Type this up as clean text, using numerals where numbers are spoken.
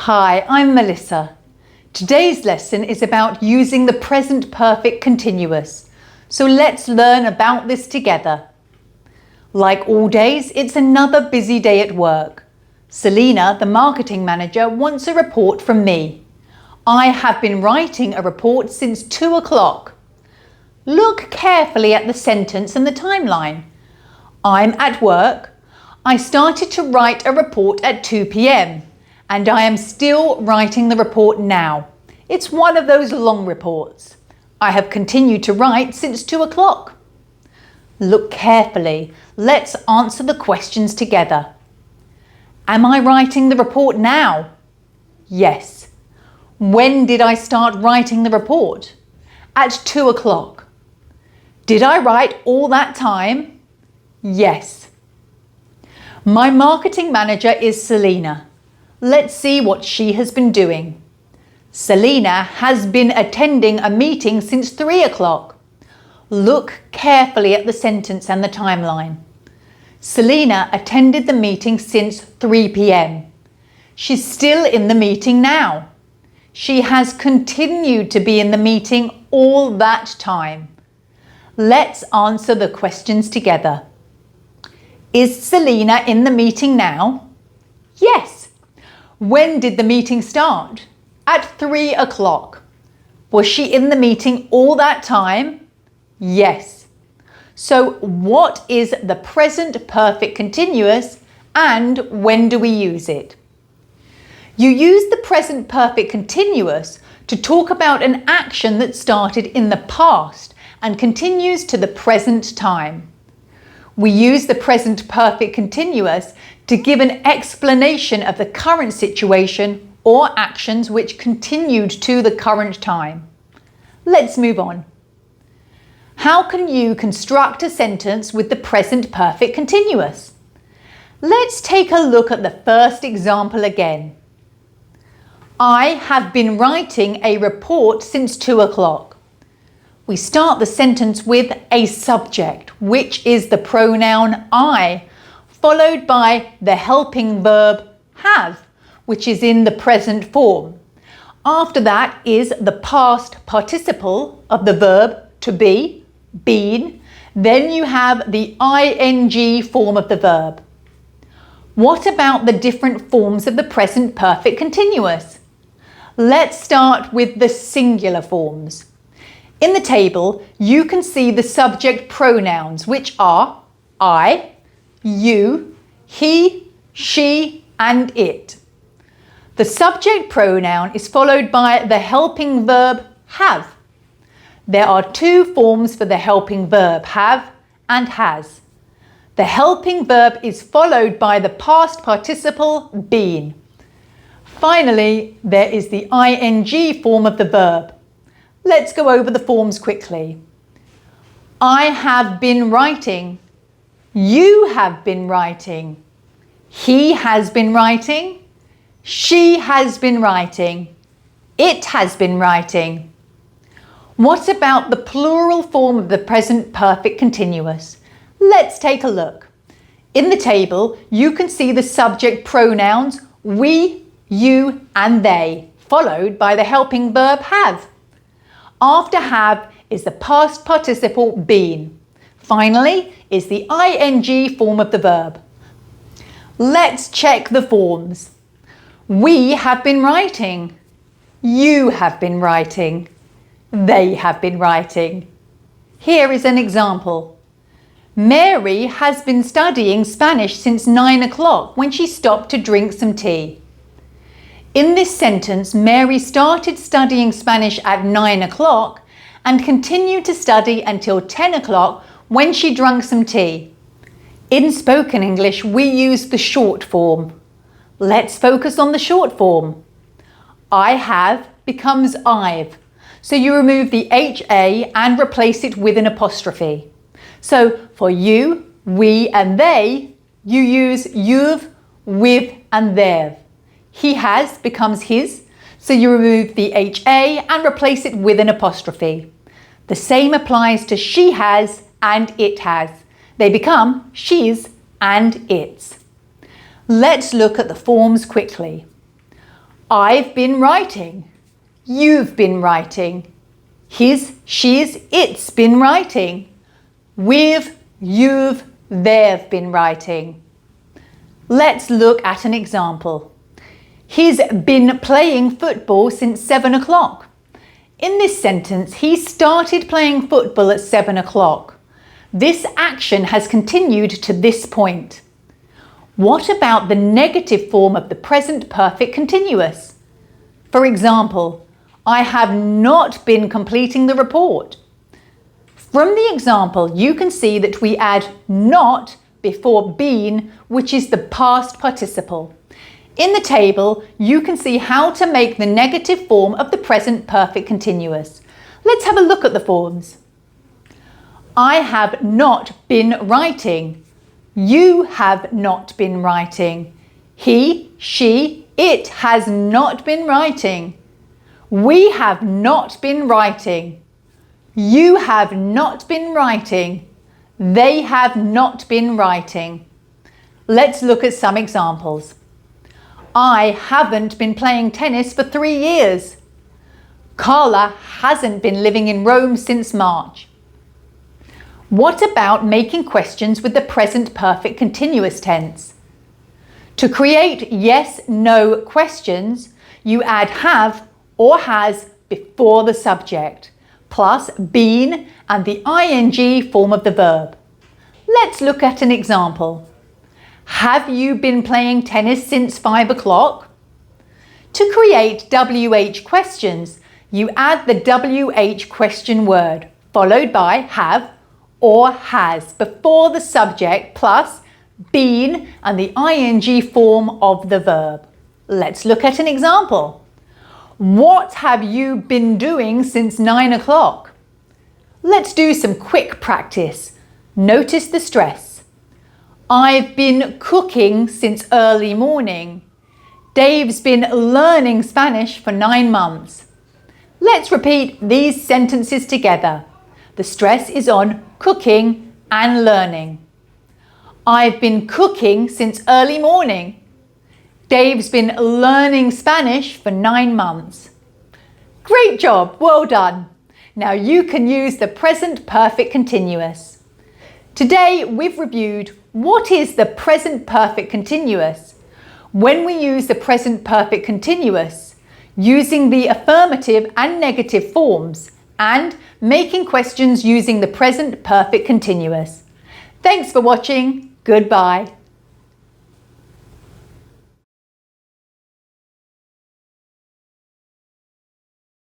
Hi, I'm Melissa. Today's lesson is about using the present perfect continuous. So let's learn about this together. Like all days, it's another busy day at work. Selena, the marketing manager, wants a report from me. I have been writing a report since 2 o'clock. Look carefully at the sentence and the timeline. I'm at work. I started to write a report at 2 p.m. and I am still writing the report now. It's one of those long reports. I have continued to write since 2 o'clock. Look carefully. Let's answer the questions together. Am I writing the report now? Yes. When did I start writing the report? At 2 o'clock. Did I write all that time? Yes. My marketing manager is Selena. Let's see what she has been doing. Selena has been attending a meeting since 3 o'clock. Look carefully at the sentence and the timeline. Selena attended the meeting since 3 p.m. She's still in the meeting now. She has continued to be in the meeting all that time. Let's answer the questions together. Is Selena in the meeting now? Yes. When did the meeting start? At 3 o'clock. Was she in the meeting all that time? Yes. So what is the present perfect continuous and when do we use it? You use the present perfect continuous to talk about an action that started in the past and continues to the present time. We use the present perfect continuous to give an explanation of the current situation or actions which continued to the current time. Let's move on. How can you construct a sentence with the present perfect continuous? Let's take a look at the first example again. I have been writing a report since 2 o'clock. We start the sentence with a subject, which is the pronoun I, followed by the helping verb have, which is in the present form. After that is the past participle of the verb to be, been. Then you have the ing form of the verb. What about the different forms of the present perfect continuous? Let's start with the singular forms. In the table, you can see the subject pronouns, which are I, you, he, she, and it. The subject pronoun is followed by the helping verb have. There are two forms for the helping verb, have and has. The helping verb is followed by the past participle, been. Finally, there is the ing form of the verb. Let's go over the forms quickly. I have been writing. You have been writing. He has been writing. She has been writing. It has been writing. What about the plural form of the present perfect continuous? Let's take a look. In the table, you can see the subject pronouns we, you, and they, followed by the helping verb have. After have is the past participle been. Finally is the ing form of the verb. Let's check the forms. We have been writing. You have been writing. They have been writing. Here is an example. Mary has been studying Spanish since 9 o'clock when she stopped to drink some tea. In this sentence, Mary started studying Spanish at 9 o'clock and continued to study until 10 o'clock when she drank some tea. In spoken English, we use the short form. Let's focus on the short form. I have becomes I've. So you remove the HA and replace it with an apostrophe. So for you, we and they, you use you've, with and they've. He has becomes his, so you remove the HA and replace it with an apostrophe. The same applies to she has and it has. They become she's and its. Let's look at the forms quickly. I've been writing. You've been writing. His, she's, it's been writing. We've, you've, they've been writing. Let's look at an example. He's been playing football since 7 o'clock. In this sentence, he started playing football at 7 o'clock. This action has continued to this point. What about the negative form of the present perfect continuous? For example, I have not been completing the report. From the example, you can see that we add not before been, which is the past participle. In the table, you can see how to make the negative form of the present perfect continuous. Let's have a look at the forms. I have not been writing. You have not been writing. He, she, it has not been writing. We have not been writing. You have not been writing. They have not been writing. Let's look at some examples. I haven't been playing tennis for 3 years. Carla hasn't been living in Rome since March. What about making questions with the present perfect continuous tense? To create yes/no questions, you add have or has before the subject, plus been and the ing form of the verb. Let's look at an example. Have you been playing tennis since 5 o'clock? To create WH questions, you add the WH question word, followed by have or has before the subject, plus been and the ing form of the verb. Let's look at an example. What have you been doing since 9 o'clock? Let's do some quick practice. Notice the stress. I've been cooking since early morning. Dave's been learning Spanish for 9 months. Let's repeat these sentences together. The stress is on cooking and learning. I've been cooking since early morning. Dave's been learning Spanish for 9 months. Great job, well done. Now you can use the present perfect continuous. Today we've reviewed what is the present perfect continuous. When we use the present perfect continuous, using the affirmative and negative forms, and making questions using the present perfect continuous. Thanks for watching. Goodbye.